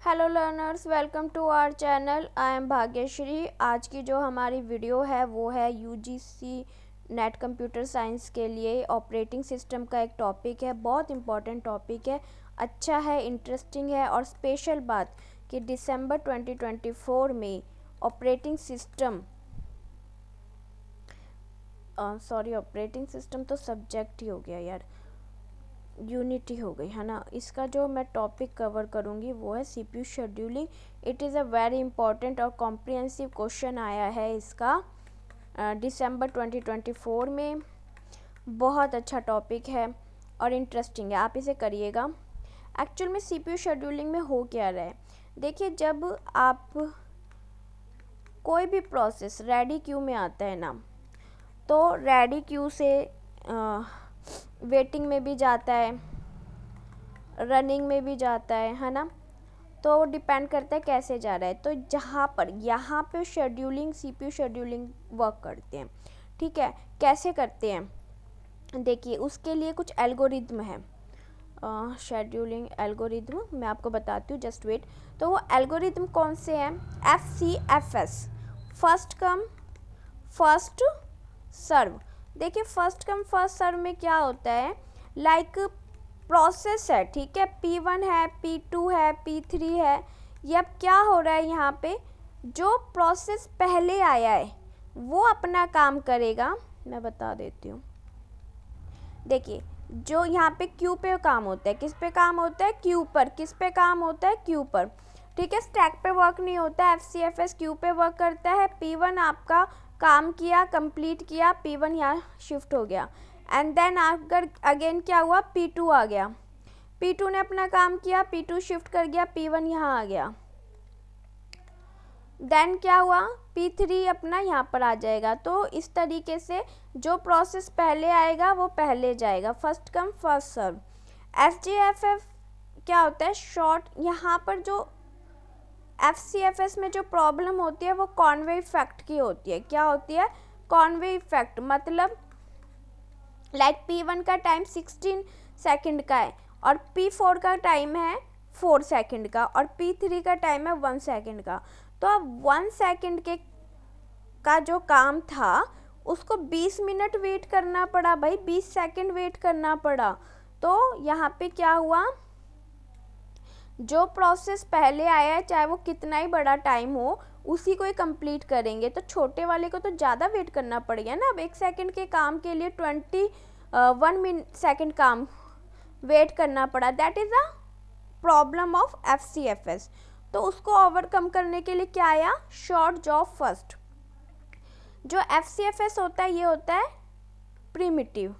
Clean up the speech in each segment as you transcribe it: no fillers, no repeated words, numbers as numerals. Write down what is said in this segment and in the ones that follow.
Hello learners, welcome to our channel. I am Bhagyashree. आज की जो हमारी वीडियो है वो है यूजीसी नेट कंप्यूटर साइंस के लिए ऑपरेटिंग सिस्टम का एक टॉपिक है। बहुत इंपॉर्टेंट टॉपिक है, अच्छा है, इंटरेस्टिंग है। और स्पेशल बात कि दिसंबर 2024 में ऑपरेटिंग सिस्टम ऑपरेटिंग सिस्टम तो सब्जेक्ट ही हो गया यार, यूनिटी हो गई है ना। इसका जो मैं टॉपिक कवर करूँगी वो है CPU scheduling. It is a very important और कॉम्प्रिहेंसिव क्वेश्चन आया है इसका दिसंबर 2024 में। बहुत अच्छा टॉपिक है और इंटरेस्टिंग है, आप इसे करिएगा। एक्चुअल में सीपीयू शेड्यूलिंग में हो क्या रहा है, देखिए, जब आप कोई भी प्रोसेस रेडी क्यू में आता है ना, तो रेडी क्यू से वेटिंग में भी जाता है, रनिंग में भी जाता है ना। तो डिपेंड करता है कैसे जा रहा है। तो यहाँ पे शेड्यूलिंग, सीपीयू शेड्यूलिंग वर्क करते हैं। ठीक है, कैसे करते हैं देखिए, उसके लिए कुछ एल्गोरिदम है। शेड्यूलिंग एल्गोरिदम मैं आपको बताती हूँ, जस्ट वेट। तो वो एल्गोरिदम कौन से हैं? FCFS, first come first serve. देखिए, फर्स्ट कम फर्स्ट सर्व में क्या होता है, लाइक प्रोसेस है, ठीक है, P1 है, P2 है, P3 है। ये अब क्या हो रहा है, यहाँ पे जो प्रोसेस पहले आया है वो अपना काम करेगा। मैं बता देती हूँ, देखिए, जो यहाँ पे क्यू पे काम होता है, किस पे काम होता है? क्यू पर। किस पे काम होता है? क्यू पर। ठीक है, स्टैक पे वर्क नहीं होता है। FCFS क्यू पे वर्क करता है। P1 आपका काम किया, कंप्लीट किया, P1 यहाँ शिफ्ट हो गया। एंड देन अगर अगेन क्या हुआ, P2 आ गया, P2 ने अपना काम किया, P2 शिफ्ट कर गया, P1 यहाँ आ गया। देन क्या हुआ, P3 अपना यहाँ पर आ जाएगा। तो इस तरीके से जो प्रोसेस पहले आएगा वो पहले जाएगा, first come first serve. FGFF क्या होता है, शॉर्ट। यहाँ पर जो FCFS में जो प्रॉब्लम होती है वो कॉनवे इफेक्ट की होती है। क्या होती है? Conway effect. मतलब लाइक P1 का टाइम 16 सेकंड का है और P4 का टाइम है 4 सेकंड का और P3 का टाइम है 1 सेकंड का। तो अब 1 सेकंड का जो काम था उसको 20 मिनट वेट करना पड़ा भाई, 20 सेकंड वेट करना पड़ा। तो यहाँ पे क्या हुआ, जो प्रोसेस पहले आया है चाहे वो कितना ही बड़ा टाइम हो, उसी को ही कंप्लीट करेंगे। तो छोटे वाले को तो ज़्यादा वेट करना पड़ेगा ना। अब 1 सेकंड के काम के लिए 21 सेकंड काम वेट करना पड़ा। That is a problem of FCFS। तो उसको ओवरकम करने के लिए क्या आया, शॉर्ट जॉब फर्स्ट। जो FCFS होता है ये होता है प्रिमिटिव,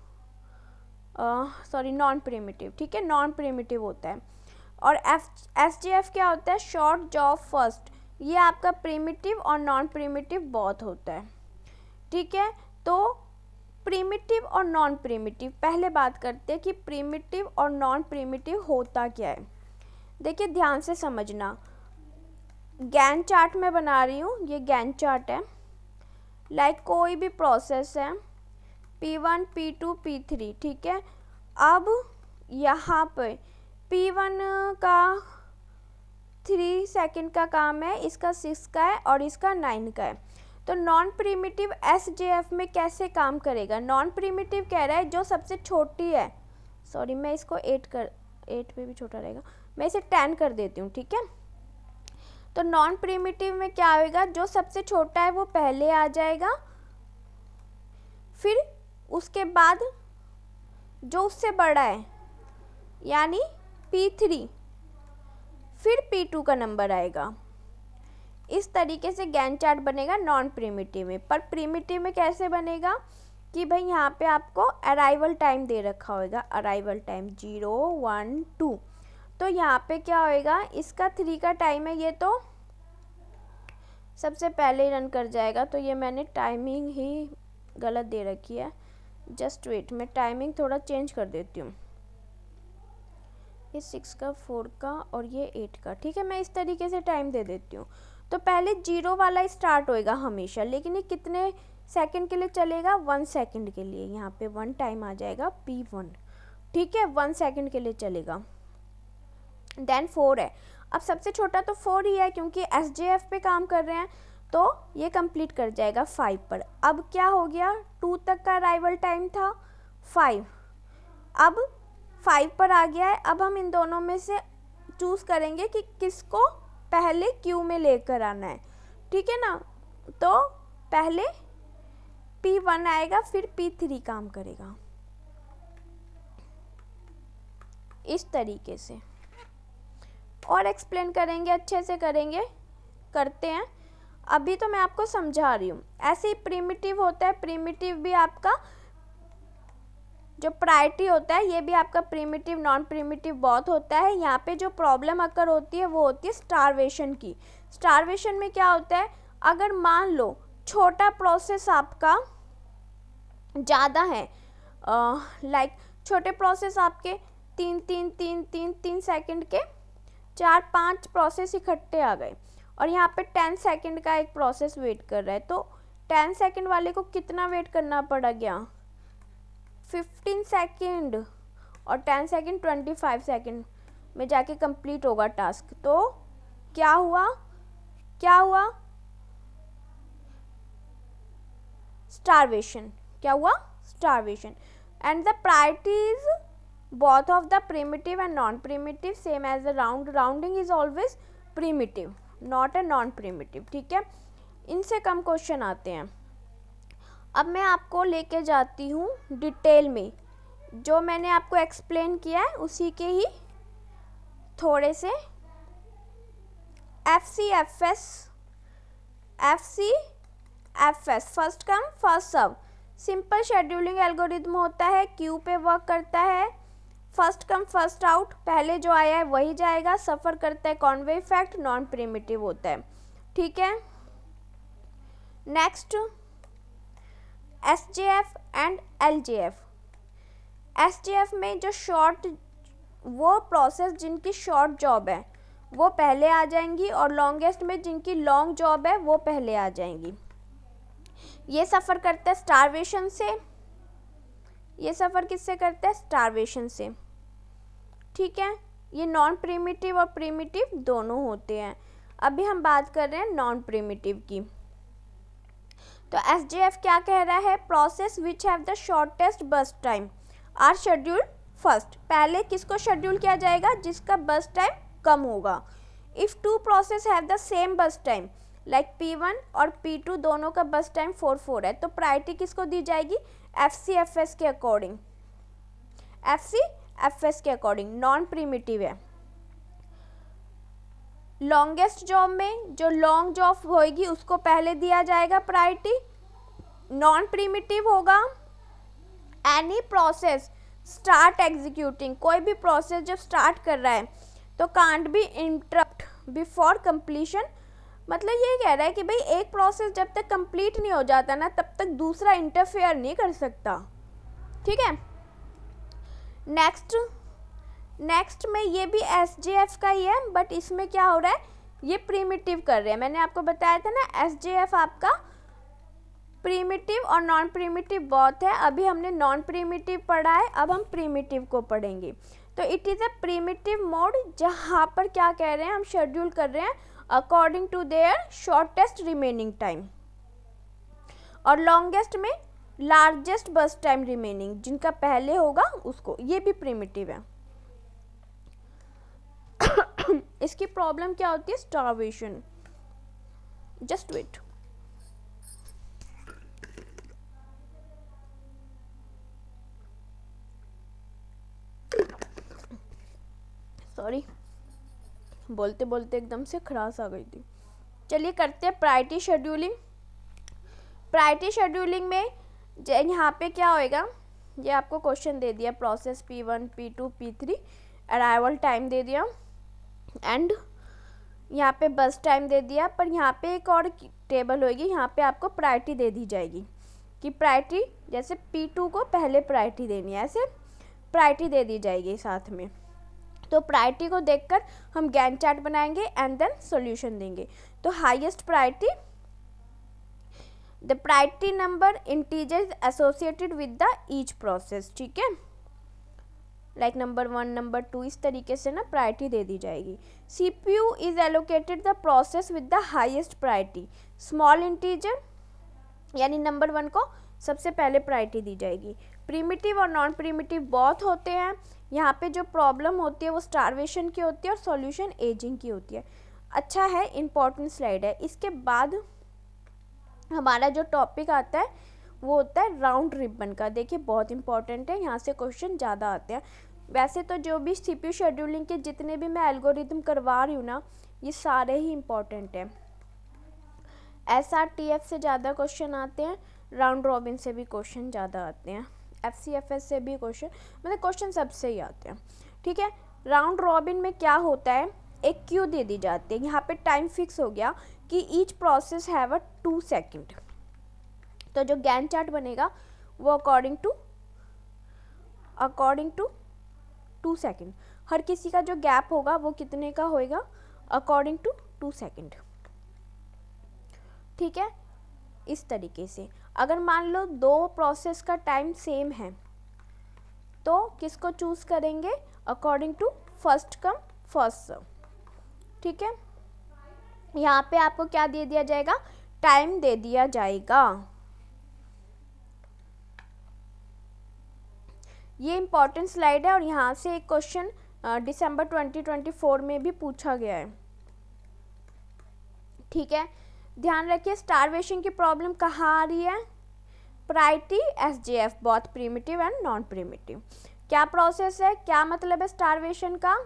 नॉन प्रिमिटिव। ठीक है, नॉन प्रिमिटिव होता है। और SGF क्या होता है, शॉर्ट जॉब फर्स्ट। ये आपका प्रिमिटिव और नॉन प्रिमिटिव बहुत होता है। ठीक है, तो प्रिमिटिव और नॉन प्रिमिटिव, पहले बात करते हैं कि प्रिमिटिव और नॉन प्रिमिटिव होता क्या है। देखिए, ध्यान से समझना, गैन चार्ट में बना रही हूँ, ये गैन चार्ट है। लाइक कोई भी प्रोसेस है, P1 P2 P3, ठीक है। अब यहाँ पर P1 का 3 सेकंड का काम है, इसका 6 का है और इसका 9 का है। तो नॉन प्रिमिटिव SJF में कैसे काम करेगा? नॉन प्रिमिटिव कह रहा है जो सबसे छोटी है, सॉरी मैं इसको 8 पे भी छोटा रहेगा, मैं इसे 10 कर देती हूँ। ठीक है, तो नॉन प्रिमिटिव में क्या होगा, जो सबसे छोटा है वो पहले आ जाएगा, फिर उसके बाद जो उससे बड़ा है यानी P3, फिर P2 का नंबर आएगा। इस तरीके से गैन चार्ट बनेगा नॉन प्रिमिटिव में। पर प्रिमिटिव में कैसे बनेगा कि भाई यहाँ पे आपको अराइवल टाइम दे रखा होगा, अराइवल टाइम 0 1 2। तो यहाँ पे क्या होएगा, इसका 3 का टाइम है, ये तो सबसे पहले ही रन कर जाएगा। तो ये मैंने टाइमिंग ही गलत दे रखी है, जस्ट वेट, मैं टाइमिंग थोड़ा चेंज कर देती हूँ। ये 6 का, 4 का और ये 8 का। ठीक है, मैं इस तरीके से टाइम दे देती हूँ। तो पहले 0 वाला स्टार्ट होएगा हमेशा, लेकिन ये कितने सेकंड के लिए चलेगा? 1 सेकंड के लिए। यहाँ पे 1 टाइम आ जाएगा P1। ठीक है, 1 सेकंड के लिए चलेगा। देन 4 है, अब सबसे छोटा तो 4 ही है क्योंकि SJF पे काम कर रहे हैं, तो ये कंप्लीट कर जाएगा 5 पर। अब क्या हो गया, 2 तक का अराइवल टाइम था 5, अब 5 पर आ गया है। अब हम इन दोनों में से चूज़ करेंगे कि किसको पहले क्यू में लेकर आना है, ठीक है ना। तो पहले P1 आएगा, फिर P3 काम करेगा, इस तरीके से। और एक्सप्लेन करेंगे, अच्छे से करेंगे, करते हैं। अभी तो मैं आपको समझा रही हूँ। ऐसे ही प्रिमिटिव होता है, प्रिमिटिव भी आपका जो प्रायोरिटी होता है ये भी आपका प्रिमिटिव नॉन प्रिमिटिव बहुत होता है। यहाँ पे जो प्रॉब्लम अकर होती है वो होती है स्टारवेशन की। स्टारवेशन में क्या होता है, अगर मान लो छोटा प्रोसेस आपका ज़्यादा है, लाइक छोटे प्रोसेस आपके 3 सेकंड के 4-5 प्रोसेस इकट्ठे आ गए और यहाँ पे 10 सेकंड का एक प्रोसेस वेट कर रहा है, तो 10 सेकंड वाले को कितना वेट करना पड़ गया, 15 सेकंड, और 10 सेकंड 25 सेकंड में जाके कंप्लीट होगा टास्क। तो क्या हुआ, स्टारवेशन। क्या हुआ, starvation. And the priority is both of the primitive and non-primitive, same as the rounding is always primitive, not a non-primitive, ठीक है। इनसे कम क्वेश्चन आते हैं। अब मैं आपको लेके जाती हूँ डिटेल में, जो मैंने आपको एक्सप्लेन किया है उसी के ही थोड़े से FCFS, first come first serve, simple scheduling algorithm होता है, क्यू पे वर्क करता है, फर्स्ट कम फर्स्ट आउट, पहले जो आया है वही जाएगा, सफ़र करता है कॉन्वे इफेक्ट, नॉन प्रिमिटिव होता है, ठीक है। Next SJF and LJF। SJF में जो शॉर्ट, वो प्रोसेस जिनकी शॉर्ट जॉब है वो पहले आ जाएंगी, और लॉन्गेस्ट में जिनकी लॉन्ग जॉब है वो पहले आ जाएंगी। ये सफ़र करता है स्टारवेशन से, ये सफ़र किससे करता है, स्टारवेशन से, ठीक है। ये नॉन प्रिमिटिव और प्रिमिटिव दोनों होते हैं। अभी हम बात कर रहे हैं नॉन प्रिमिटिव की। तो SJF क्या कह रहा है, process which have the shortest burst time are scheduled first. पहले किसको शेड्यूल किया जाएगा, जिसका बर्स्ट टाइम कम होगा। If two process have the same burst time, like P1 और P2 दोनों का बस टाइम 4 है, तो प्रायोरिटी किसको दी जाएगी, FCFS के अकॉर्डिंग, FCFS के अकॉर्डिंग, नॉन प्रिमिटिव है। लॉन्गेस्ट जॉब में जो लॉन्ग जॉब होगी उसको पहले दिया जाएगा प्रायोरिटी। नॉन प्रिमिटिव होगा, एनी प्रोसेस स्टार्ट एग्जीक्यूटिंग, कोई भी प्रोसेस जब स्टार्ट कर रहा है तो can't be interrupt before completion. मतलब ये कह रहा है कि भाई एक प्रोसेस जब तक कंप्लीट नहीं हो जाता ना तब तक दूसरा इंटरफेयर नहीं कर सकता, ठीक है। नेक्स्ट में ये भी SJF का ही है, बट इसमें क्या हो रहा है, ये प्रिमिटिव कर रहे हैं। मैंने आपको बताया था ना SJF आपका प्रिमिटिव और नॉन प्रिमिटिव बहुत है। अभी हमने नॉन प्रिमिटिव पढ़ा है, अब हम प्रिमिटिव को पढ़ेंगे। तो it is a primitive mode, जहाँ पर क्या कह रहे हैं, हम शेड्यूल कर रहे हैं according to their shortest remaining time, और लॉन्गेस्ट में लार्जेस्ट बर्स्ट टाइम रिमेनिंग, जिनका पहले होगा उसको, ये भी प्रिमिटिव है। इसकी प्रॉब्लम क्या होती है, स्टारवेशन। जस्ट वेट, सॉरी, बोलते बोलते एकदम से खराश आ गई थी। चलिए करते हैं प्रायोरिटी शेड्यूलिंग। प्रायोरिटी शेड्यूलिंग में यहाँ पे क्या होएगा, ये आपको क्वेश्चन दे दिया, process P1, P2, P3, arrival time दे दिया, एंड यहाँ पे बस टाइम दे दिया। पर यहाँ पे एक और टेबल होगी, यहाँ पे आपको प्रायोरिटी दे दी जाएगी कि प्रायोरिटी, जैसे P2 को पहले प्रायोरिटी देनी है, ऐसे प्रायोरिटी दे दी जाएगी साथ में। तो प्रायोरिटी को देखकर हम गैंट चार्ट बनाएंगे एंड देन सॉल्यूशन देंगे। तो highest priority, the priority number integer associated with the each process, ठीक है। लाइक नंबर 1 नंबर 2 इस तरीके से ना प्रायोरिटी दे दी जाएगी। CPU is allocated the process with the highest priority, small integer यानी नंबर 1 को सबसे पहले प्रायोरिटी दी जाएगी। प्रीमिटिव और नॉन प्रीमिटिव बहुत होते हैं। यहाँ पे जो प्रॉब्लम होती है वो स्टारवेशन की होती है और सॉल्यूशन एजिंग की होती है। अच्छा है, इम्पॉर्टेंट स्लाइड है। इसके बाद हमारा जो टॉपिक आता है वो होता है राउंड रिबन का। देखिए बहुत इंपॉर्टेंट है, यहाँ से क्वेश्चन ज़्यादा आते हैं। वैसे तो जो भी CPU शेड्यूलिंग के जितने भी मैं एल्गोरिथम करवा रही हूँ ना, ये सारे ही इम्पॉर्टेंट हैं। SRTF से ज़्यादा क्वेश्चन आते हैं, राउंड रॉबिन से भी क्वेश्चन ज़्यादा आते हैं, FCFS से भी क्वेश्चन, मतलब क्वेश्चन सबसे ही आते हैं। ठीक है, राउंड रॉबिन में क्या होता है, एक क्यू दे दी जाती है। यहाँ पे टाइम फिक्स हो गया कि each process have a 2 second. तो जो गैन चार्ट बनेगा वो अकॉर्डिंग टू 2 सेकेंड। हर किसी का जो गैप होगा वो कितने का होएगा, अकॉर्डिंग टू 2 सेकेंड। ठीक है, इस तरीके से अगर मान लो 2 प्रोसेस का टाइम सेम है तो किसको चूज करेंगे, according to first come first serve. ठीक है, यहाँ पे आपको क्या दे दिया जाएगा, टाइम दे दिया जाएगा। ये इंपॉर्टेंट स्लाइड है और यहाँ से एक क्वेश्चन दिसंबर 2024 में भी पूछा गया है। ठीक है, ध्यान रखिए स्टारवेशन की प्रॉब्लम कहाँ आ रही है, प्रायोरिटी SJF, बहुत प्रीमिटिव एंड नॉन प्रीमिटिव। क्या प्रोसेस है, क्या मतलब है स्टारवेशन का,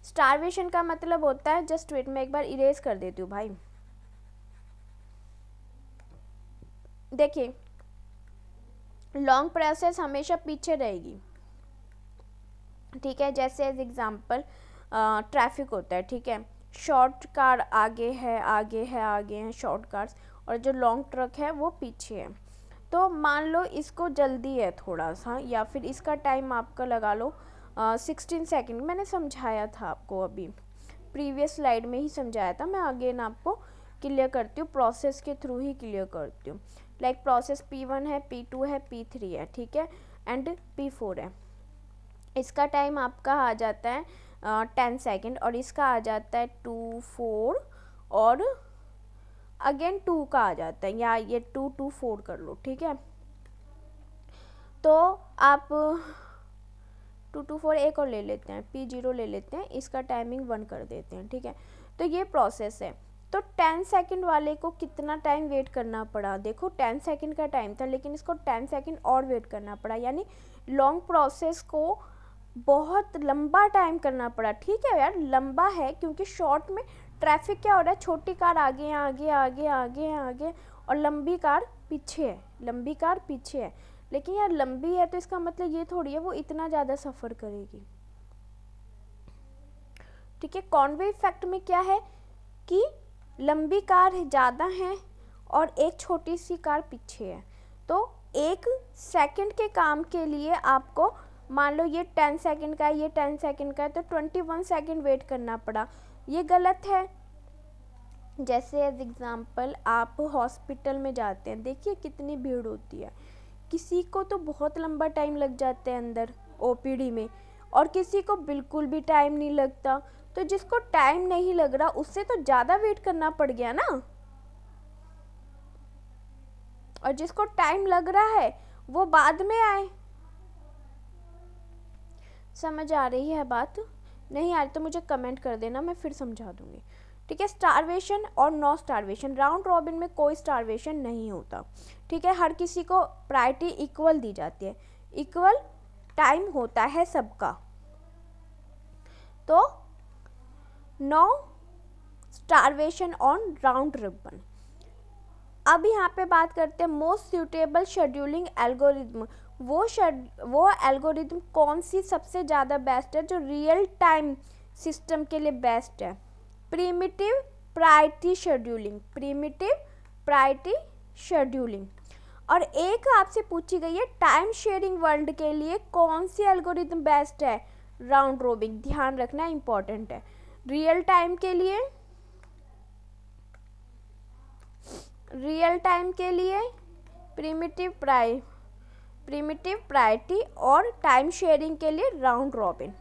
स्टारवेशन का मतलब होता है, जस्ट वेट मैं एक बार इरेज कर देती हूँ भाई। देखिए लॉन्ग प्रोसेस हमेशा पीछे रहेगी। ठीक है, जैसे एज एग्जांपल ट्रैफिक होता है। ठीक है, शॉर्ट कार आगे है शॉर्ट कार्स, और जो लॉन्ग ट्रक है वो पीछे है। तो मान लो इसको जल्दी है थोड़ा सा, या फिर इसका टाइम आपका लगा लो 16 सेकंड। मैंने समझाया था आपको, अभी प्रीवियस स्लाइड में ही समझाया था। मैं अगेन आपको क्लियर करती हूँ, प्रोसेस के थ्रू ही क्लियर करती हूँ। लाइक प्रोसेस P1 है, P2 है, P3 है, ठीक है, एंड P4 है। इसका टाइम आपका आ जाता है 10 सेकेंड, और इसका आ जाता है 2, 4 और अगेन 2 का आ जाता है, या ये 2, 2, 4 कर लो। ठीक है, तो आप 2, 2, 4 एक और ले लेते हैं, P0 ले लेते हैं, इसका टाइमिंग 1 कर देते हैं। ठीक है, तो ये प्रोसेस है। तो 10 सेकंड वाले को कितना टाइम वेट करना पड़ा, देखो 10 सेकंड का टाइम था लेकिन इसको 10 सेकंड और वेट करना पड़ा, यानी लॉन्ग प्रोसेस को बहुत लंबा टाइम करना पड़ा। ठीक है यार, लंबा है क्योंकि शॉर्ट में ट्रैफिक क्या हो रहा है, छोटी कार आगे आगे आगे आगे आगे और लंबी कार पीछे है, लेकिन यार लंबी है तो इसका मतलब ये थोड़ी है वो इतना ज़्यादा सफ़र करेगी। ठीक है, कॉनवे इफेक्ट में क्या है कि लंबी कार ज़्यादा है और एक छोटी सी कार पीछे है, तो 1 सेकंड के काम के लिए आपको मान लो ये 10 सेकंड का है, ये 10 सेकंड का है, तो 21 सेकंड वेट करना पड़ा। ये गलत है। जैसे एज एग्जांपल आप हॉस्पिटल में जाते हैं, देखिए कितनी भीड़ होती है, किसी को तो बहुत लंबा टाइम लग जाता है अंदर OPD में, और किसी को बिल्कुल भी टाइम नहीं लगता। तो जिसको टाइम नहीं लग रहा उससे तो ज़्यादा वेट करना पड़ गया ना, और जिसको टाइम लग रहा है वो बाद में आए। समझ आ रही है बात? नहीं आ रही तो मुझे कमेंट कर देना, मैं फिर समझा दूंगी। ठीक है, स्टारवेशन और नो स्टारवेशन, राउंड रॉबिन में कोई स्टारवेशन नहीं होता। ठीक है, हर किसी को प्रायोरिटी इक्वल दी जाती है, इक्वल टाइम होता है सबका, तो no starvation on round robin. अब यहाँ पे बात करते हैं मोस्ट सूटेबल शेड्यूलिंग एल्गोरिथम। वो एल्गोरिथम कौन सी सबसे ज़्यादा बेस्ट है, जो रियल टाइम सिस्टम के लिए बेस्ट है। Primitive priority scheduling. और एक आपसे पूछी गई है टाइम शेयरिंग वर्ल्ड के लिए कौन सी एल्गोरिथम बेस्ट है, राउंड रोबिन। ध्यान रखना इंपॉर्टेंट है। रियल टाइम के लिए प्रीमिटिव प्रिमिटिव, प्रायोरिटी और टाइम शेयरिंग के लिए राउंड रॉबिन।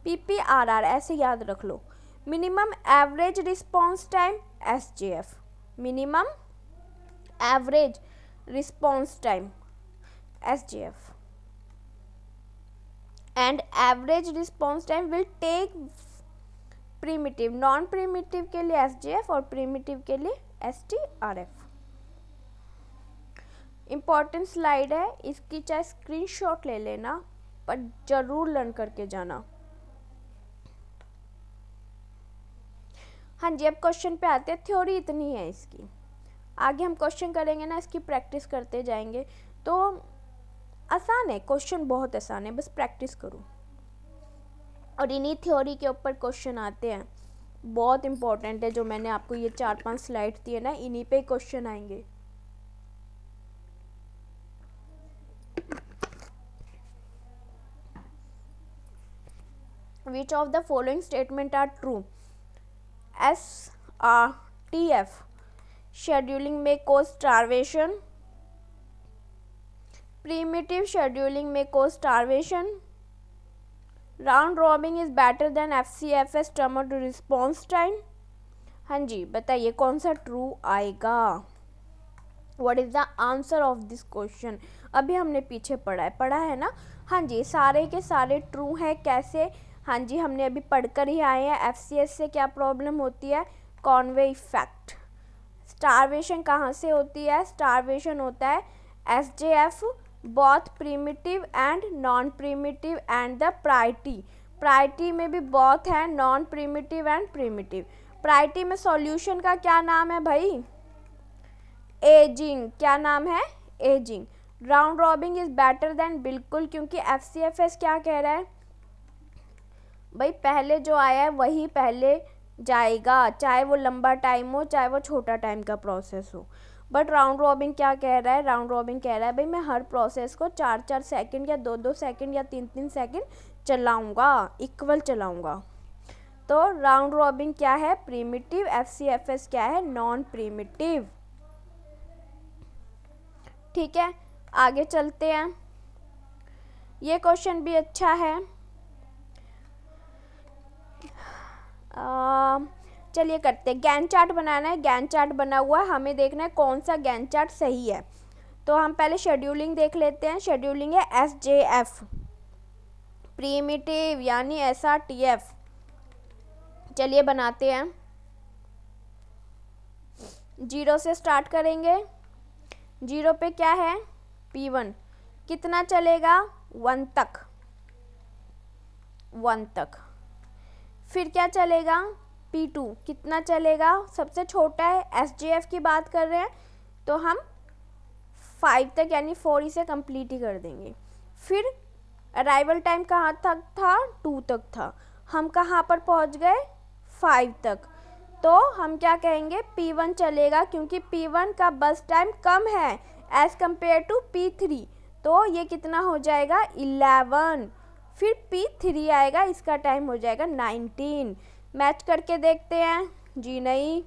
PPRR ऐसे याद रख लो, minimum average response time SJF, minimum average response time SJF, and average response time will take primitive, non primitive के लिए SJF और प्रिमिटिव के लिए STRF। इम्पॉर्टेंट स्लाइड है, इसकी चाहे स्क्रीनशॉट ले लेना पर जरूर लर्न करके जाना। हाँ जी, अब क्वेश्चन पे आते हैं। थ्योरी इतनी है इसकी, आगे हम क्वेश्चन करेंगे ना, इसकी प्रैक्टिस करते जाएंगे तो आसान है, क्वेश्चन बहुत आसान है, बस प्रैक्टिस करो। और इन्हीं थ्योरी के ऊपर क्वेश्चन आते हैं, बहुत इंपॉर्टेंट है। जो मैंने आपको ये 4-5 स्लाइड दिए ना, इन्हीं पे क्वेश्चन आएंगे। Which of the following statement are true? SRTF scheduling may cause starvation. Primitive scheduling may cause starvation. Round robin is better than FCFS term to response time. हाँ जी, बताइए कौन सा ट्रू आएगा? What is the answer of this question? अभी हमने पीछे पढ़ा है ना। हाँ जी, सारे के सारे ट्रू है। कैसे? हाँ जी, हमने अभी पढ़कर ही आए हैं। FCS से क्या प्रॉब्लम होती है? Conway effect. स्टारवेशन कहाँ से होती है? स्टारवेशन होता है SJF, both primitive and non primitive and the priority. Priority में भी बोथ है, non primitive and primitive. Priority में सॉल्यूशन का क्या नाम है भाई? एजिंग। क्या नाम है? Ageing. Round robbing is better than, बिल्कुल, क्योंकि FCFS क्या कह रहा है भाई? पहले जो आया है वही पहले जाएगा, चाहे वो लंबा टाइम हो चाहे वो छोटा टाइम का प्रोसेस हो। बट राउंड रॉबिन क्या कह रहा है? राउंड रॉबिन कह रहा है भाई मैं हर प्रोसेस को 4-4 सेकंड या 2-2 सेकंड या 3-3 सेकंड चलाऊंगा, इक्वल चलाऊंगा। तो राउंड रॉबिन क्या है? प्रिमिटिव। FCFS क्या है? Non primitive. ठीक है, आगे चलते हैं। ये क्वेश्चन भी अच्छा है। चलिए करते हैं। गैन चार्ट बनाना है। गैन चार्ट बना हुआ है, हमें देखना है कौन सा गैन चार्ट सही है। तो हम पहले शेड्यूलिंग देख लेते हैं। शेड्यूलिंग है SJF, प्रिमिटिव यानी SRTF। चलिए बनाते हैं। 0 से स्टार्ट करेंगे। 0 पे क्या है? P1 कितना चलेगा? 1 तक, 1 तक। फिर क्या चलेगा? P2 कितना चलेगा? सबसे छोटा है, SJF की बात कर रहे हैं तो हम 5 तक यानी 4 इसे कंप्लीट ही कर देंगे। फिर अराइवल टाइम कहाँ तक था? 2 तक था। हम कहाँ पर पहुँच गए? 5 तक। तो हम क्या कहेंगे? P1 चलेगा, क्योंकि P1 का बस टाइम कम है एज कम्पेयर टू P3। तो ये कितना हो जाएगा? 11। फिर P3 आएगा, इसका टाइम हो जाएगा 19। मैच करके देखते हैं। जी नहीं,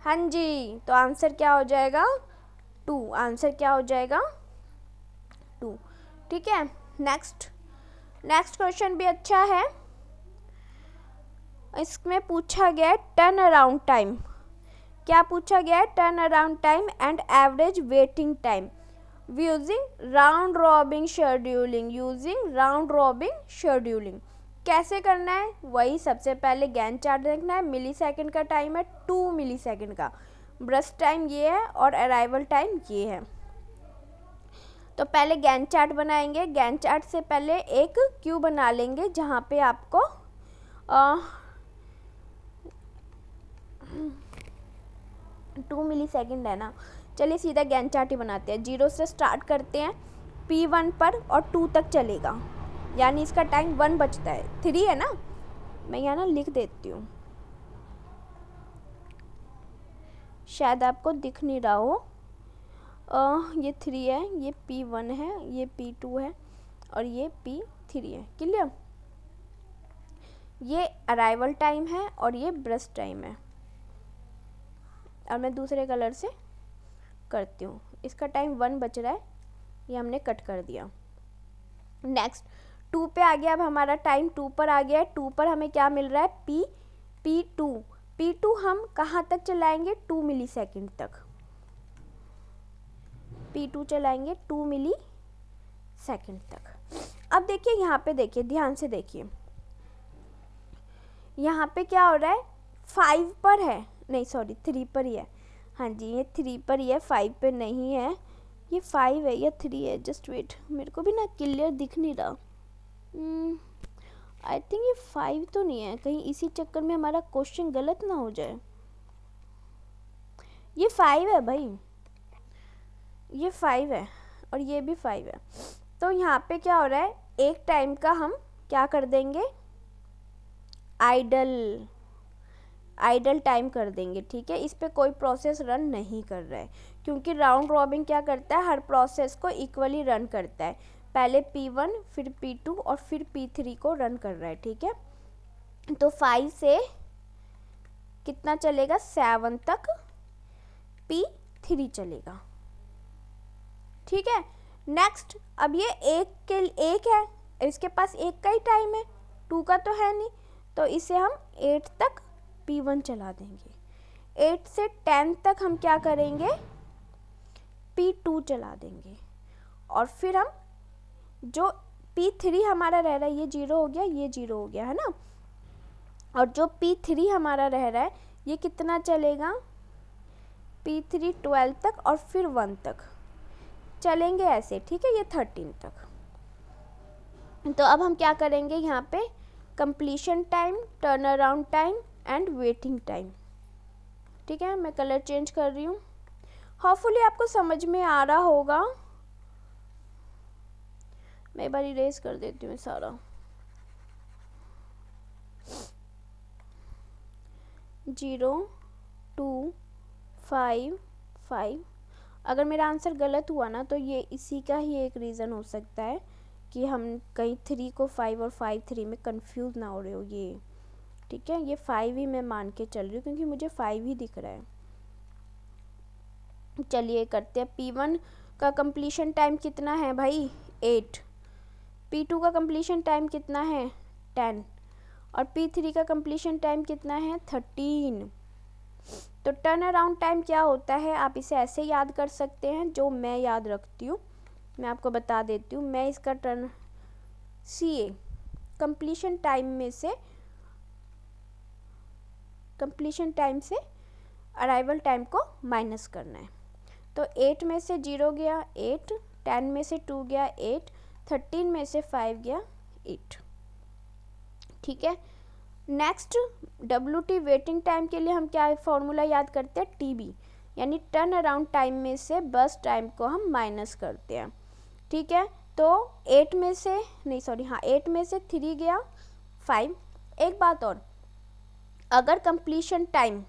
हाँ जी। तो आंसर क्या हो जाएगा? 2। आंसर क्या हो जाएगा? 2। ठीक है, नेक्स्ट क्वेश्चन भी अच्छा है। इसमें पूछा गया टर्न अराउंड टाइम। क्या पूछा गया? Turn around time and average waiting time using round robin scheduling. Using round robin scheduling कैसे करना है? वही सबसे पहले गैन चार्ट देखना है। मिली सेकेंड का टाइम है 2 मिली सेकेंड का, ब्रस्ट टाइम ये है और अराइवल टाइम ये है। तो पहले गैन चार्ट बनाएंगे। गैन चार्ट से पहले एक क्यू बना लेंगे जहाँ पे आपको 2 मिली सेकेंड है ना। चलिए सीधा गैन चार्ट ही बनाते हैं। 0 से स्टार्ट करते हैं P1 पर और 2 तक चलेगा, यानी इसका टाइम 1 बचता है। 3 है ना, मैं यहाँ ना लिख देती हूँ, शायद आपको दिख नहीं रहा हो। ये 3 है, ये P1 है, ये P2 है और ये P3 है। क्लियर? ये अराइवल टाइम है और ये ब्रस्ट टाइम है। और मैं दूसरे कलर से करती हूँ। इसका टाइम 1 बच रहा है, ये हमने कट कर दिया। नेक्स्ट 2 पे आ गया, अब हमारा टाइम 2 पर आ गया है। 2 पर हमें क्या मिल रहा है, P2 हम कहाँ तक चलाएंगे, 2 मिली सेकेंड तक। P2 चलाएंगे 2 मिली सेकेंड तक। अब देखिए यहाँ पे, देखिए ध्यान से देखिए, यहाँ पे क्या हो रहा है, 5 पर है, नहीं सॉरी 3 पर ही है। हाँ जी, ये 3 पर ही है, 5 पे नहीं है। ये 5 है या 3 है, जस्ट वेट, मेरे को भी ना क्लियर दिख नहीं रहा। आई थिंक ये 5 तो नहीं है, कहीं इसी चक्कर में हमारा क्वेश्चन गलत ना हो जाए। ये 5 है भाई, ये 5 है और ये भी 5 है। तो यहाँ पे क्या हो रहा है, एक टाइम का हम क्या कर देंगे, आइडल टाइम कर देंगे। ठीक है, इस पे कोई प्रोसेस रन नहीं कर रहा है, क्योंकि राउंड रॉबिन क्या करता है, हर प्रोसेस को इक्वली रन करता है। पहले P1 फिर P2 और फिर P3 को रन कर रहा है। ठीक है, तो 5 से कितना चलेगा, 7 तक P3 चलेगा। ठीक है, नेक्स्ट अब ये एक है, इसके पास एक का ही टाइम है, 2 का तो है नहीं, तो इसे हम 8 तक P1 चला देंगे। 8 से 10 तक हम क्या करेंगे, P2 चला देंगे। और फिर हम जो P3 हमारा रह रहा है, ये 0 हो गया, ये 0 हो गया है ना, और जो P3 हमारा रह रहा है ये कितना चलेगा, P3 12 तक और फिर 1 तक चलेंगे ऐसे। ठीक है, ये 13 तक। तो अब हम क्या करेंगे, यहाँ पे completion time, turn around time and waiting time. ठीक है, मैं कलर चेंज कर रही हूँ, होपफुली आपको समझ में आ रहा होगा। मैं एक बार इरेज कर देती हूँ सारा। 0 2 5 5। अगर मेरा आंसर गलत हुआ ना, तो ये इसी का ही एक रीज़न हो सकता है कि हम कहीं 3 को 5 और 5 3 में कंफ्यूज ना हो रहे हो ये। ठीक है, ये 5 ही मैं मान के चल रही हूँ, क्योंकि मुझे 5 ही दिख रहा है। चलिए करते हैं। P1 का कंप्लीशन टाइम कितना है भाई, 8। P2 का कंप्लीशन टाइम कितना है, 10। और P3 का कंप्लीशन टाइम कितना है, 13। तो टर्न अराउंड टाइम क्या होता है, आप इसे ऐसे याद कर सकते हैं, जो मैं याद रखती हूँ मैं आपको बता देती हूँ। मैं इसका टर्न CA कंप्लीशन टाइम से अराइवल टाइम को माइनस करना है। तो 8 में से 0 गया 8, 10 में से 2 गया 8, 13 में से 5 गया 8। ठीक है, नेक्स्ट WT वेटिंग टाइम के लिए हम क्या फॉर्मूला याद करते हैं, TB, यानी टर्न अराउंड टाइम में से बस टाइम को हम माइनस करते हैं। ठीक है, तो 8 में से 3 गया 5। एक बात और, अगर कंप्लीशन टाइम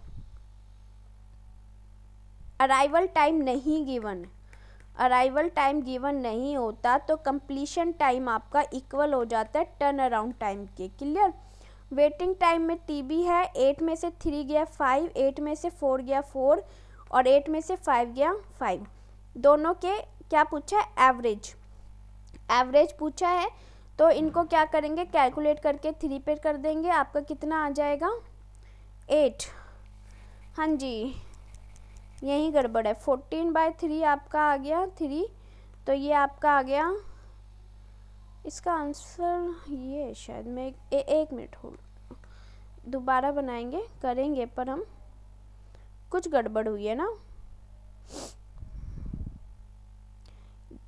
अराइवल टाइम नहीं होता तो कंप्लीशन टाइम आपका इक्वल हो जाता है टर्न अराउंड टाइम के। क्लियर, वेटिंग टाइम में TB है, 8 में से 3 गया 5, 8 में से 4 गया 4 और 8 में से 5 गया 5। दोनों के क्या पूछा है, एवरेज पूछा है। तो इनको क्या करेंगे, कैलकुलेट करके 3 पे कर देंगे, आपका कितना आ जाएगा, 8। हाँ जी, यही गड़बड़ है, 14/3 आपका आ गया 3, तो ये आपका आ गया, इसका आंसर ये है शायद। मैं एक मिनट हो, दोबारा करेंगे, पर हम कुछ गड़बड़ हुई है ना,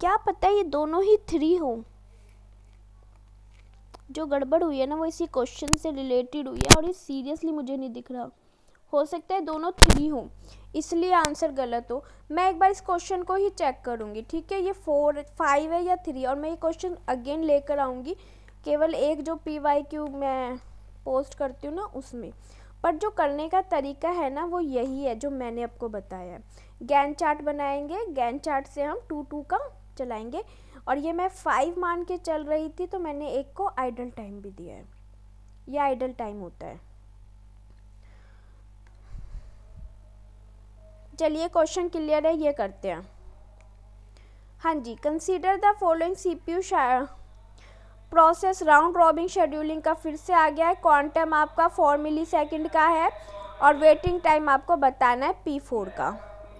क्या पता है ये दोनों ही 3 हो। जो गड़बड़ हुई है ना वो इसी क्वेश्चन से रिलेटेड हुई है, और ये सीरियसली मुझे नहीं दिख रहा, हो सकता है दोनों 3 हो इसलिए आंसर गलत हो। मैं एक बार इस क्वेश्चन को ही चेक करूँगी। ठीक है, ये 4 5 है या 3, और मैं ये क्वेश्चन अगेन लेकर आऊँगी, केवल एक जो PYQ मैं पोस्ट करती हूँ ना उसमें। पर जो करने का तरीका है ना वो यही है जो मैंने आपको बताया है। गैन चार्ट बनाएंगे, गैन चार्ट से हम 2 का चलाएंगे, और ये मैं 5 मान के चल रही थी, तो मैंने एक को आइडल टाइम भी दिया है, ये आइडल टाइम होता है। चलिए क्वेश्चन क्लियर है, ये करते हैं। हाँ जी, consider the following CPU process round robin scheduling का फिर से आ गया है। क्वांटम आपका 4 मिलीसेकंड का है और वेटिंग टाइम आपको बताना है P4 का।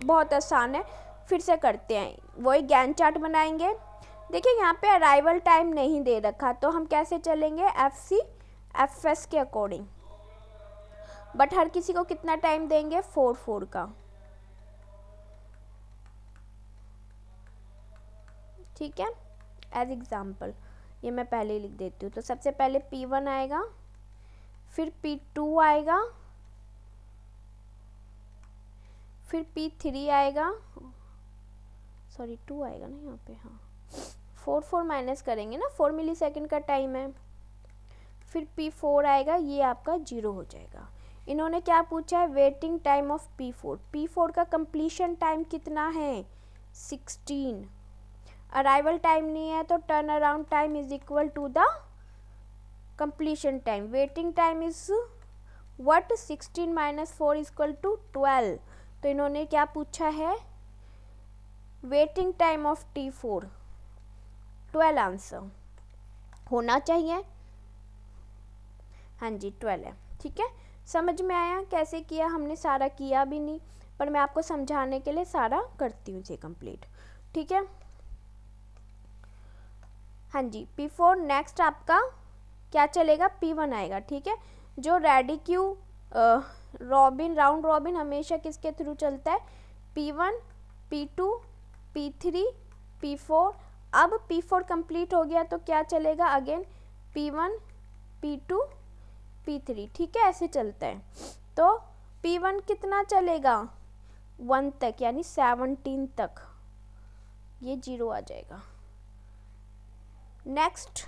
बहुत आसान है, फिर से करते हैं, वही गैंट चार्ट बनाएंगे। देखिए यहाँ पे अराइवल टाइम नहीं दे रखा, तो हम कैसे चलेंगे, FS के अकॉर्डिंग, बट हर किसी को कितना टाइम देंगे, 4 का। ठीक है, एज एग्जाम्पल ये मैं पहले ही लिख देती हूँ। तो सबसे पहले P1 आएगा, फिर P2 आएगा, फिर P3 आएगा, सॉरी 2 आएगा ना यहाँ पे, हाँ 4 माइनस करेंगे ना, 4 मिलीसेकंड का टाइम है। फिर P4 आएगा, ये आपका 0 हो जाएगा। इन्होंने क्या पूछा है, वेटिंग टाइम ऑफ P4 का कंप्लीशन टाइम कितना है, 16। अराइवल टाइम नहीं है तो turn around time is equal to the completion time. Waiting time is what, 16 minus 4 is equal to 12। तो इन्होंने क्या पूछा है, waiting time of T4 12 answer होना चाहिए। हाँ जी 12 है, ठीक है। समझ में आया कैसे किया हमने, सारा किया भी नहीं पर मैं आपको समझाने के लिए सारा करती हूँ इसे कंप्लीट, ठीक है। हाँ जी P4 नेक्स्ट आपका क्या चलेगा, P1 आएगा, ठीक है। जो ready queue robin round robin हमेशा किसके थ्रू चलता है, P1 P2 P3 P4। अब P4 कंप्लीट हो गया तो क्या चलेगा, अगेन P1 P2 P3, ठीक है, ऐसे चलता है। तो P1 कितना चलेगा, 1 तक, यानी 17 तक, ये 0 आ जाएगा। नेक्स्ट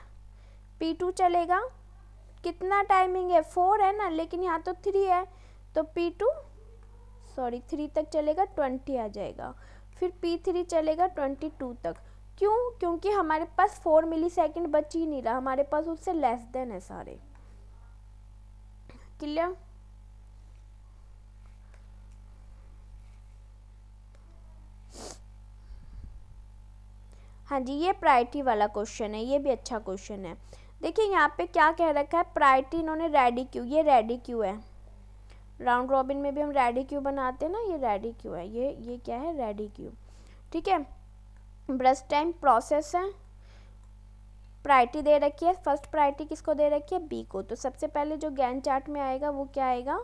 P2 चलेगा, कितना टाइमिंग है, 4 है ना, लेकिन यहाँ तो 3 है, तो P2 3 तक चलेगा, 20 आ जाएगा। फिर P3 चलेगा 22 तक, क्यों, क्योंकि हमारे पास 4 मिलीसेकंड बच ही नहीं रहा, हमारे पास उससे लेस देन है सारे। क्लियर, हाँ जी, ये प्रायोरिटी वाला क्वेश्चन है, ये भी अच्छा क्वेश्चन है। देखिए यहाँ पे क्या कह रखा है, प्रायोरिटी इन्होंने रेडी क्यू, ये रेडी क्यू है, राउंड रॉबिन में भी हम रेडी क्यू बनाते हैं ना, ये रेडी क्यू है, ये क्या है, रेडी क्यू, ठीक है। ब्रस्ट टाइम प्रोसेस है, प्रायोरिटी दे रखी है, फर्स्ट प्रायोरिटी किसको दे रखी है, बी को। तो सबसे पहले जो गैंट चार्ट में आएगा वो क्या आएगा,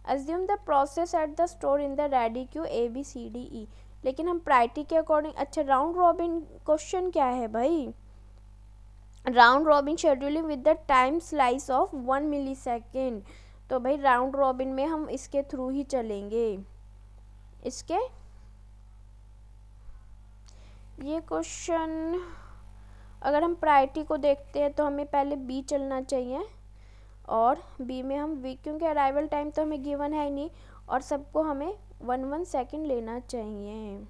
assume the process at the store in the ready queue ABCDE, लेकिन हम प्रायोरिटी के अकॉर्डिंग, अच्छा राउंड रॉबिन क्वेश्चन क्या है भाई, round robin scheduling with the time slice of 1 millisecond. तो भाई राउंड रॉबिन में हम इसके थ्रू ही चलेंगे, इसके, ये क्वेश्चन अगर हम प्रायोरिटी को देखते हैं तो हमें पहले बी चलना चाहिए, और बी में हम वी, क्योंकि अराइवल टाइम तो हमें गिवन है ही नहीं, और सबको हमें 1 सेकंड लेना चाहिए।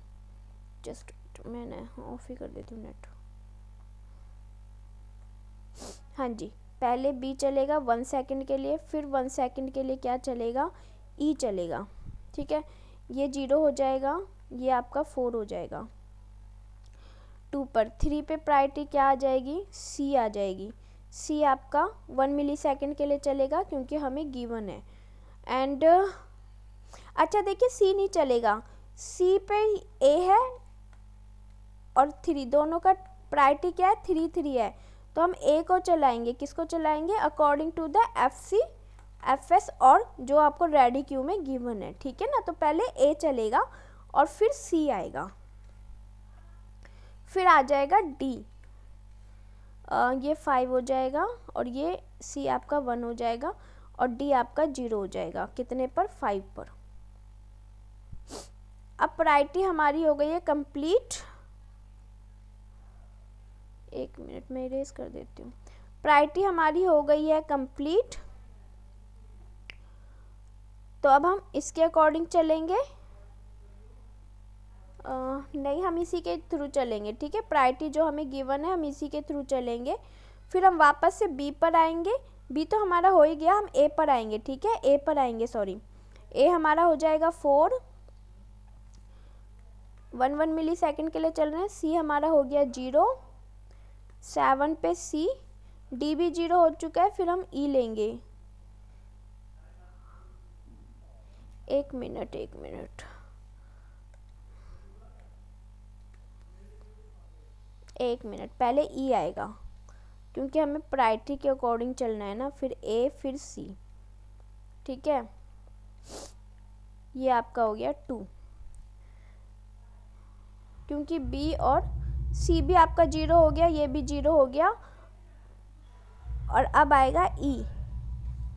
जस्ट मैंने ऑफ ही कर देती हूँ नेट। हाँ जी, पहले बी चलेगा 1 सेकंड के लिए, फिर 1 सेकंड के लिए क्या चलेगा, ई चलेगा, ठीक है। ये 0 हो जाएगा, ये आपका 4 हो जाएगा। 2 पर 3 पे प्रायोरिटी क्या आ जाएगी, सी आ जाएगी। सी आपका 1 मिलीसेकंड के लिए चलेगा क्योंकि हमें गिवन है। एंड अच्छा देखिए सी नहीं चलेगा, सी पे ए है और 3, दोनों का प्रायोरिटी क्या है, 3 है, तो हम ए को चलाएंगे, किसको चलाएंगे, अकॉर्डिंग टू द FS और जो आपको रेडी क्यू में गिवन है, ठीक है ना। तो पहले ए चलेगा और फिर सी आएगा, फिर आ जाएगा डी, ये 5 हो जाएगा और ये सी आपका 1 हो जाएगा और डी आपका 0 हो जाएगा, कितने पर, 5 पर। अब प्रायोरिटी हमारी हो गई है कंप्लीट, एक मिनट में इरेज कर देती हूँ। प्रायोरिटी हमारी हो गई है कंप्लीट, तो अब हम इसके अकॉर्डिंग चलेंगे, नहीं हम इसी के थ्रू चलेंगे, ठीक है। प्रायोरिटी जो हमें गिवन है हम इसी के थ्रू चलेंगे, फिर हम वापस से बी पर आएंगे, बी तो हमारा हो ही गया, हम ए पर आएंगे, ठीक है, ए पर आएंगे, सॉरी, ए हमारा हो जाएगा 4, 1 मिली सेकेंड के लिए चल रहे हैं। सी हमारा हो गया 0, 7 पे सी, डी भी 0 हो चुका है। फिर हम ई लेंगे। एक मिनट पहले ई आएगा, क्योंकि हमें प्रायोरिटी के अकॉर्डिंग चलना है ना। फिर ए, फिर सी, ठीक है। ये आपका हो गया 2, क्योंकि बी और सी भी आपका 0 हो गया, ये भी 0 हो गया। और अब आएगा ई,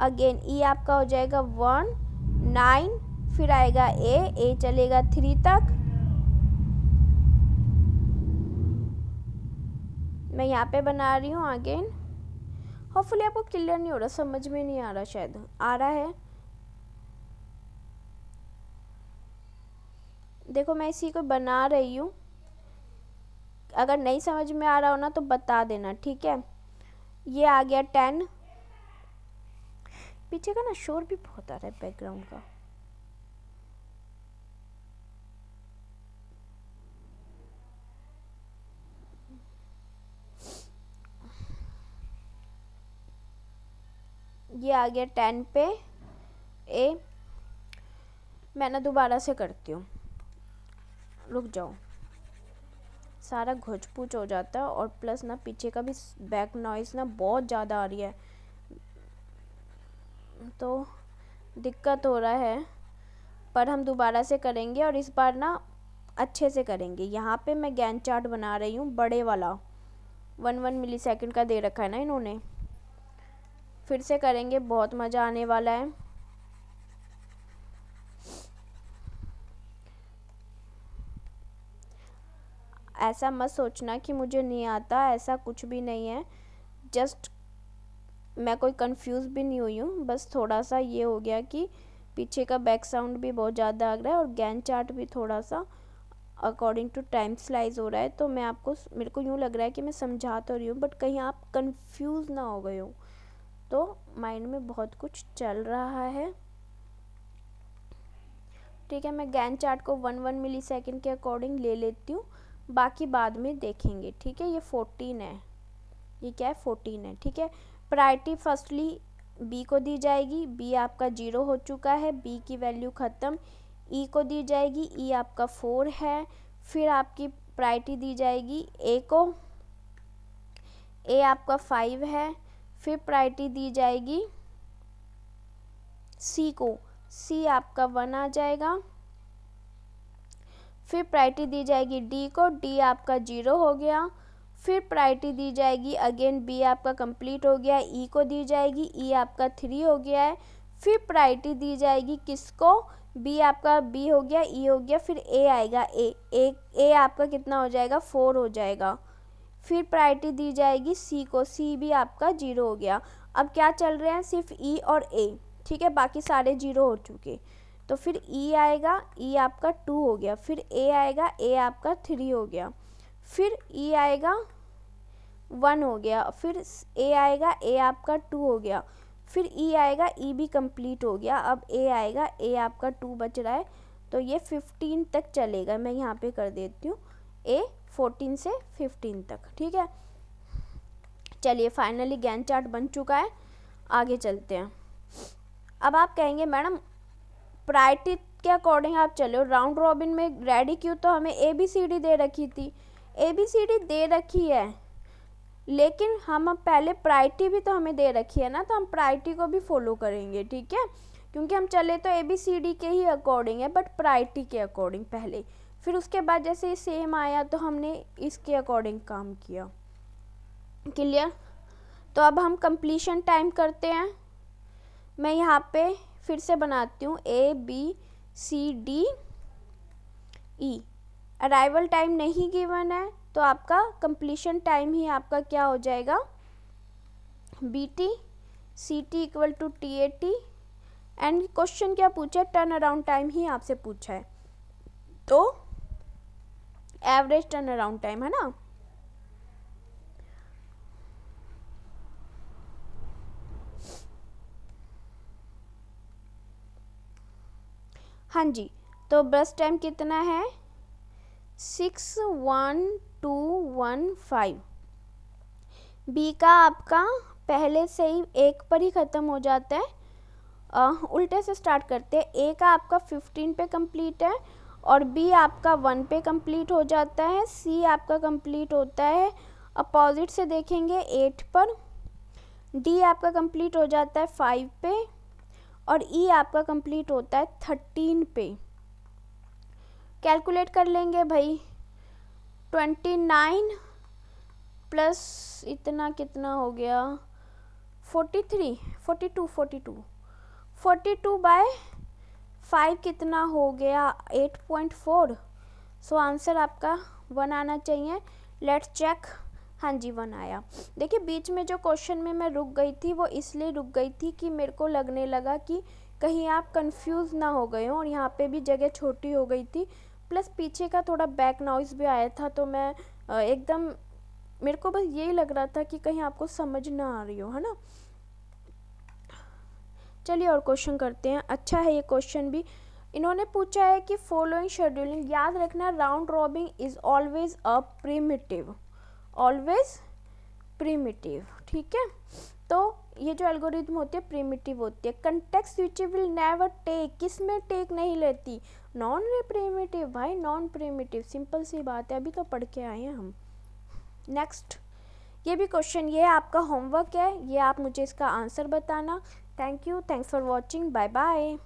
अगेन ई आपका हो जाएगा 1, 9, फिर आएगा ए चलेगा 3 तक। मैं यहाँ पे बना रही हूँ अगेन। होपफुली आपको क्लियर नहीं हो रहा, समझ में नहीं आ रहा, शायद आ रहा है। देखो मैं इसी को बना रही हूँ, अगर नहीं समझ में आ रहा हो ना तो बता देना, ठीक है। ये आ गया 10। पीछे का ना शोर भी बहुत आ रहा है बैकग्राउंड का। ये आ गया 10 पे ए। मैं ना दोबारा से करती हूँ, रुक जाओ, सारा घुच पूछ हो जाता है। और प्लस ना पीछे का भी बैक नॉइस ना बहुत ज़्यादा आ रही है, तो दिक्कत हो रहा है। पर हम दोबारा से करेंगे और इस बार ना अच्छे से करेंगे। यहाँ पे मैं गैंट चार्ट बना रही हूँ, बड़े वाला 1 मिली सेकेंड का दे रखा है ना इन्होंने। फिर से करेंगे, बहुत मज़ा आने वाला है। ऐसा मत सोचना कि मुझे नहीं आता, ऐसा कुछ भी नहीं है। जस्ट मैं कोई कंफ्यूज भी नहीं हुई हूँ, बस थोड़ा सा ये हो गया कि पीछे का बैक साउंड भी बहुत ज़्यादा आ रहा है और गैंट चार्ट भी थोड़ा सा अकॉर्डिंग टू टाइम स्लाइज हो रहा है। तो मैं आपको, मेरे को यूँ लग रहा है कि मैं समझा तो रही हूँ, बट कहीं आप कंफ्यूज ना हो गए हो। तो माइंड में बहुत कुछ चल रहा है, ठीक है। मैं गैंट चार्ट को 1 मिली सेकेंड के अकॉर्डिंग ले लेती हूँ, बाकी बाद में देखेंगे, ठीक है। ये 14 है, ये क्या है 14 है, ठीक है। प्रायोरिटी फर्स्टली बी को दी जाएगी, बी आपका 0 हो चुका है, बी की वैल्यू ख़त्म। ई को दी जाएगी, ई आपका 4 है। फिर आपकी प्रायोरिटी दी जाएगी ए को, ए आपका 5 है। फिर प्रायोरिटी दी जाएगी सी को, सी आपका 1 आ जाएगा। फिर प्रायोरिटी दी जाएगी डी को, डी आपका 0 हो गया। फिर प्रायोरिटी दी जाएगी अगेन, बी आपका कंप्लीट हो गया, ई को दी जाएगी, ई आपका 3 हो गया है। फिर प्रायोरिटी दी जाएगी किसको, बी आपका बी हो गया, ई हो गया। फिर ए आएगा, ए आपका कितना हो जाएगा 4 हो जाएगा। फिर प्रायोरिटी दी जाएगी सी को, सी भी आपका 0 हो गया। अब क्या चल रहे हैं, सिर्फ ई और ए, ठीक है, बाकी सारे 0 हो चुके। तो फिर ई आएगा, ई आपका 2 हो गया। फिर ए आएगा, ए आपका 3 हो गया। फिर ई आएगा 1 हो गया। फिर ए आएगा, ए आपका 2 हो गया। फिर ई आएगा, ई भी कंप्लीट हो गया। अब ए आएगा, ए आपका 2 बच रहा है, तो ये 15 तक चलेगा। मैं यहाँ पे कर देती हूँ ए 14 से 15 तक, ठीक है। चलिए फाइनली गैंट चार्ट बन चुका है, आगे चलते हैं। अब आप कहेंगे मैडम प्रायोरिटी के अकॉर्डिंग आप चले हो, राउंड रॉबिन में रेडी क्यों, तो हमें ए बी सी डी दे रखी थी। ए बी सी डी दे रखी है, लेकिन हम पहले प्रायोरिटी भी तो हमें दे रखी है ना, तो हम प्रायोरिटी को भी फॉलो करेंगे, ठीक है। क्योंकि हम चले तो ए बी सी डी के ही अकॉर्डिंग है, बट प्रायोरिटी के अकॉर्डिंग पहले। फिर उसके बाद जैसे ये सेम आया तो हमने इसके अकॉर्डिंग काम किया। क्लियर। तो अब हम कंप्लीशन टाइम करते हैं। मैं यहाँ पे फिर से बनाती हूँ A B C D E. Arrival time नहीं गिवन है, तो आपका कंप्लीशन टाइम ही आपका क्या हो जाएगा, B T C T equal to T A T. And question क्या पूछा है, टर्न अराउंड टाइम ही आपसे पूछा है, तो एवरेज टर्न अराउंड टाइम है ना। हाँ जी, तो बस टाइम कितना है 61215। बी का आपका पहले से ही एक पर ही ख़त्म हो जाता है। उल्टे से स्टार्ट करते हैं। ए का आपका 15 पे कंप्लीट है और बी आपका 1 पे कंप्लीट हो जाता है। सी आपका कंप्लीट होता है अपोजिट से देखेंगे 8 पर। डी आपका कंप्लीट हो जाता है 5 पे और ई आपका कंप्लीट होता है 13 पे। कैलकुलेट कर लेंगे भाई। 29 प्लस इतना कितना हो गया, 42 बाय 5 कितना हो गया, 8.4। सो आंसर आपका 1 आना चाहिए। Let's check. हाँ जी 1 आया। देखिए बीच में जो क्वेश्चन में मैं रुक गई थी वो इसलिए रुक गई थी कि मेरे को लगने लगा कि कहीं आप कंफ्यूज ना हो गए हो, और यहाँ पे भी जगह छोटी हो गई थी, प्लस पीछे का थोड़ा बैक नॉइज़ भी आया था, तो मैं एकदम मेरे को बस यही लग रहा था कि कहीं आपको समझ ना आ रही हो, है ना। चलिए और क्वेश्चन करते हैं। अच्छा है ये क्वेश्चन भी। इन्होंने पूछा है कि फॉलोइंग शेड्यूलिंग, याद रखना round robin is always a primitive, always primitive, ठीक है। तो ये जो एल्गोरिथम होती है प्रिमिटिव होती है। Context switch will never take, किस में टेक नहीं लेती, नॉन प्रिमिटिव भाई, नॉन प्रिमिटिव, सिंपल सी बात है, अभी तो पढ़ के आए हैं हम। नेक्स्ट ये भी क्वेश्चन, ये आपका होमवर्क है, ये आप मुझे इसका आंसर बताना। Thank you, thanks for watching, bye bye.